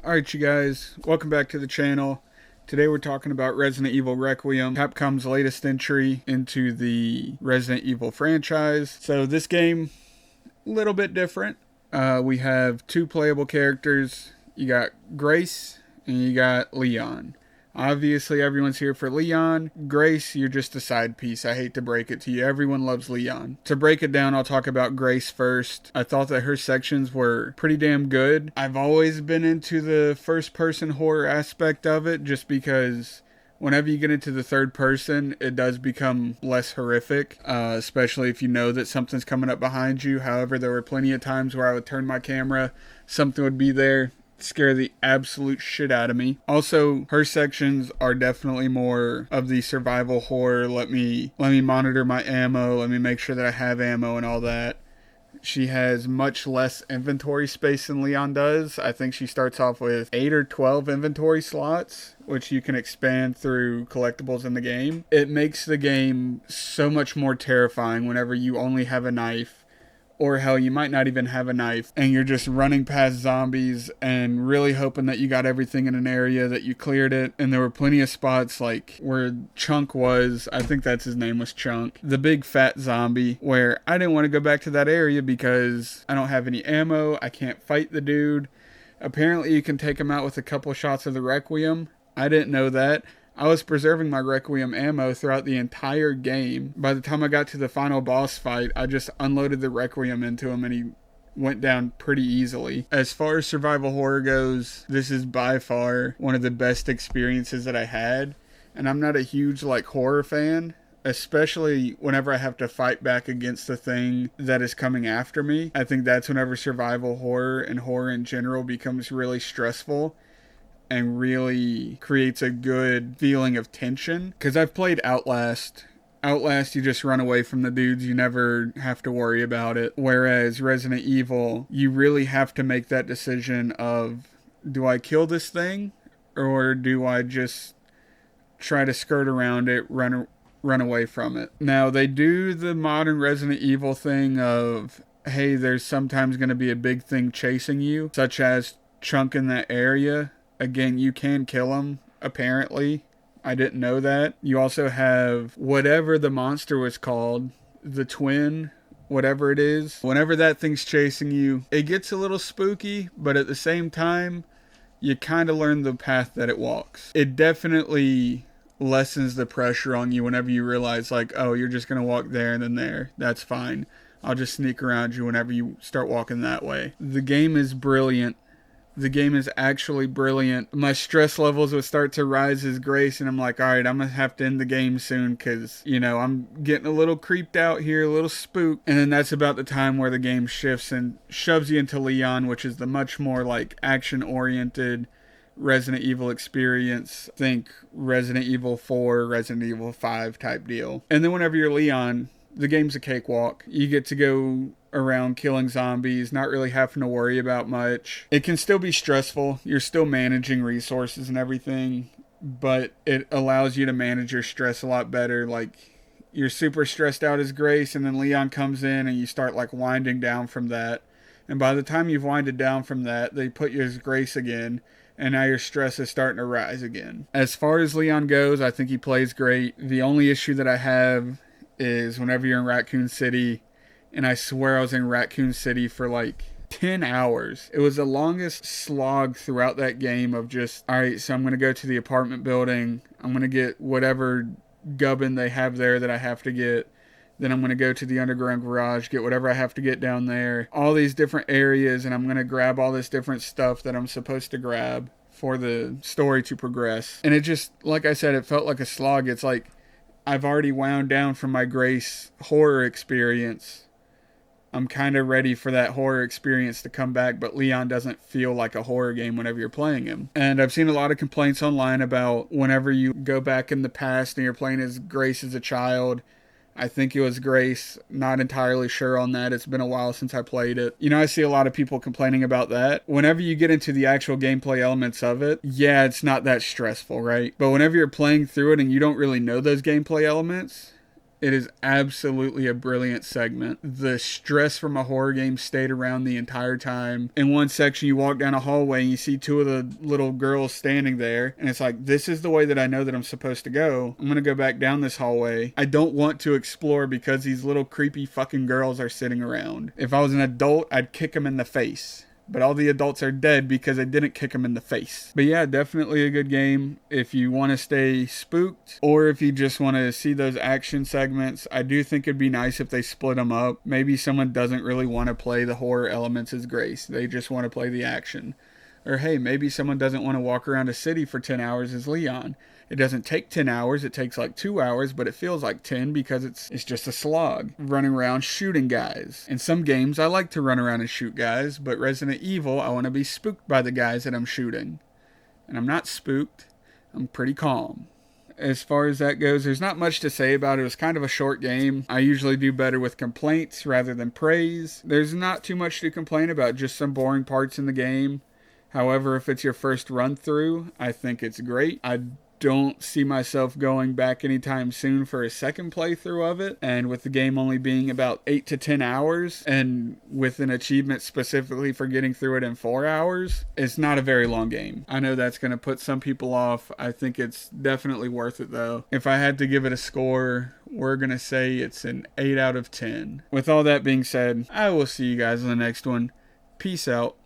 Alright you guys, welcome back to the channel. Today we're talking about Resident Evil Requiem, Capcom's latest entry into the Resident Evil franchise. So this game, a little bit different. We have two playable characters. You got Grace and you got Leon. Obviously everyone's here for Leon. Grace, you're just a side piece. I hate to break it to you. Everyone loves Leon. To break it down, I'll talk about Grace first. I thought that her sections were pretty damn good. I've always been into the first person horror aspect of it just because whenever you get into the third person, it does become less horrific, especially if you know that something's coming up behind you. However, there were plenty of times where I would turn my camera, something would be there, scare the absolute shit out of me. Also, her sections are definitely more of the survival horror. Let me monitor my ammo, let me make sure that I have ammo and all that. She has much less inventory space than Leon does. I think she starts off with 8 or 12 inventory slots, which you can expand through collectibles in the game. It makes the game so much more terrifying whenever you only have a knife, or hell, you might not even have a knife, and you're just running past zombies and really hoping that you got everything in an area, that you cleared it. And there were plenty of spots like where Chunk was, I think that's his name, was Chunk, the big fat zombie, where I didn't want to go back to that area because I don't have any ammo, I can't fight the dude. Apparently you can take him out with a couple shots of the Requiem. I didn't know that. I was preserving my Requiem ammo throughout the entire game. By the time I got to the final boss fight, I just unloaded the Requiem into him and he went down pretty easily. As far as survival horror goes, this is by far one of the best experiences that I had. And I'm not a huge horror fan, especially whenever I have to fight back against the thing that is coming after me. I think that's whenever survival horror and horror in general becomes really stressful and really creates a good feeling of tension. Because I've played Outlast. Outlast, you just run away from the dudes, you never have to worry about it. Whereas Resident Evil, you really have to make that decision of, do I kill this thing? Or do I just try to skirt around it, run away from it? Now, they do the modern Resident Evil thing of, hey, there's sometimes going to be a big thing chasing you, such as Chunk in that area. Again, you can kill him, apparently. I didn't know that. You also have whatever the monster was called, the twin, whatever it is. Whenever that thing's chasing you, it gets a little spooky, but at the same time, you kind of learn the path that it walks. It definitely lessens the pressure on you whenever you realize, oh, you're just going to walk there and then there. That's fine. I'll just sneak around you whenever you start walking that way. The game is brilliant. The game is actually brilliant. My stress levels would start to rise as Grace, and I'm like, alright, I'm going to have to end the game soon because, I'm getting a little creeped out here, a little spooked. And then that's about the time where the game shifts and shoves you into Leon, which is the much more action-oriented Resident Evil experience. Think Resident Evil 4, Resident Evil 5 type deal. And then whenever you're Leon, the game's a cakewalk. You get to go around killing zombies, not really having to worry about much. It can still be stressful. You're still managing resources and everything, but it allows you to manage your stress a lot better. You're super stressed out as Grace, and then Leon comes in and you start winding down from that. And by the time you've winded down from that, they put you as Grace again, and now your stress is starting to rise again. As far as Leon goes, I think he plays great. The only issue that I have is whenever you're in Raccoon City, and I swear I was in Raccoon City for 10 hours. It was the longest slog throughout that game of just, alright, so I'm going to go to the apartment building. I'm going to get whatever gubbin they have there that I have to get. Then I'm going to go to the underground garage, get whatever I have to get down there. All these different areas, and I'm going to grab all this different stuff that I'm supposed to grab for the story to progress. And it just, like I said, it felt like a slog. It's I've already wound down from my Grace horror experience. I'm kind of ready for that horror experience to come back, but Leon doesn't feel like a horror game whenever you're playing him. And I've seen a lot of complaints online about whenever you go back in the past and you're playing as Grace as a child. I think it was Grace, not entirely sure on that. It's been a while since I played it. I see a lot of people complaining about that. Whenever you get into the actual gameplay elements of it, yeah, it's not that stressful, right? But whenever you're playing through it and you don't really know those gameplay elements, It is absolutely a brilliant segment. The stress from a horror game stayed around the entire time. In one section, you walk down a hallway and you see two of the little girls standing there. And it's like, this is the way that I know that I'm supposed to go. I'm going to go back down this hallway. I don't want to explore because these little creepy fucking girls are sitting around. If I was an adult, I'd kick them in the face. But all the adults are dead because I didn't kick them in the face. But yeah, definitely a good game if you want to stay spooked, or if you just want to see those action segments. I do think it'd be nice if they split them up. Maybe someone doesn't really want to play the horror elements as Grace. They just want to play the action. Or hey, maybe someone doesn't want to walk around a city for 10 hours as Leon. It doesn't take 10 hours, it takes like 2 hours, but it feels like 10 because it's just a slog. Running around shooting guys. In some games, I like to run around and shoot guys, but Resident Evil, I want to be spooked by the guys that I'm shooting. And I'm not spooked, I'm pretty calm. As far as that goes, there's not much to say about it. It was kind of a short game. I usually do better with complaints rather than praise. There's not too much to complain about, just some boring parts in the game. However, if it's your first run through, I think it's great. I don't see myself going back anytime soon for a second playthrough of it. And with the game only being about 8 to 10 hours, and with an achievement specifically for getting through it in 4 hours, it's not a very long game. I know that's going to put some people off. I think it's definitely worth it though. If I had to give it a score, we're going to say it's an 8 out of 10. With all that being said, I will see you guys in the next one. Peace out.